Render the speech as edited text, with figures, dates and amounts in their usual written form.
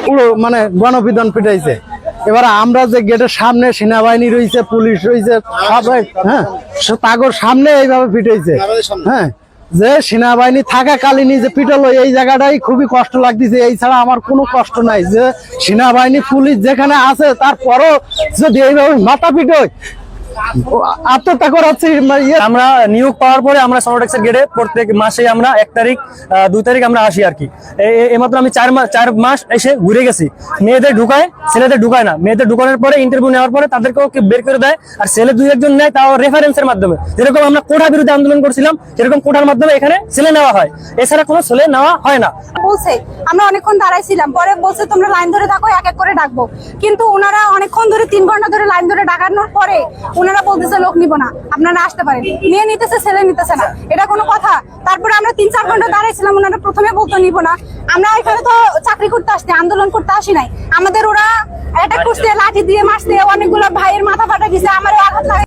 পুরো মানে গণপিটন পিটাইছে। এবার আমরা যে গেটের সামনে সেনাবাহিনী রয়েছে, পুলিশ রয়েছে, সবাই হ্যাঁ তাগর সামনে এইভাবে পিটাইছে। হ্যাঁ, যে সেনাবাহিনী থাকাকালীনই যে পিটালো, এই জায়গাটাই খুবই কষ্ট লাগতেছে। এই ছাড়া আমার কোনো কষ্ট নাই। যে সেনাবাহিনী পুলিশ যেখানে আছে তারপরও যদি এইভাবে মাথা পিটোয়, আত্মহত্যা করাচ্ছি। আমরা নিয়োগ পাওয়ার পরে আমরা সনোটেক্সের গেটে প্রত্যেক মাসে আমরা 1 তারিখ 2 তারিখ আমরা আসি আর কি। এইমাত্র আমি 4 মাস এসে ঘুরে গেছি। মেয়েদের ঢুকায়, ছেলেদের ঢুকায় না। মেয়েদের ঢুকানোর পরে ইন্টারভিউ নেওয়ার পরে তাদেরকেও বের করে দেয়, আর ছেলে 2-1 নেয়, তাও রেফারেন্সের মাধ্যমে। যেরকম আমরা কোঠা বিরুদ্ধে আন্দোলন করছিলাম, সেরকম কোঠার মাধ্যমে এখানে ছেলে নেওয়া হয়, এছাড়া কোনো ছেলে নেওয়া হয় না। বলছে আমরা অনেকক্ষণ দাঁড়াইছিলাম, পরে বলছে তোমরা লাইন ধরে থাকো, এক এক করে ডাকবো। কিন্তু ওনারা অনেকক্ষণ ধরে 3 ঘন্টা ধরে লাইন ধরে ডাকানোর পরে ওনারা বলতেছে লোক নিব না, আপনারা আসতে পারেন। মেয়ে নিতেছে, ছেলে নিতেছে না, এটা কোনো কথা? তারপরে আমরা 3-4 ঘন্টা দাঁড়াইছিলাম, ওনারা প্রথমে বলতো নিব না। আমরা এখানে তো চাকরি করতে আসছি, আন্দোলন করতে আসি নাই। আমাদের ওরা অ্যাটাক করছে, লাঠি দিয়ে মারছে, অনেকগুলো ভাইয়ের মাথা ফাটা দিছে, আমার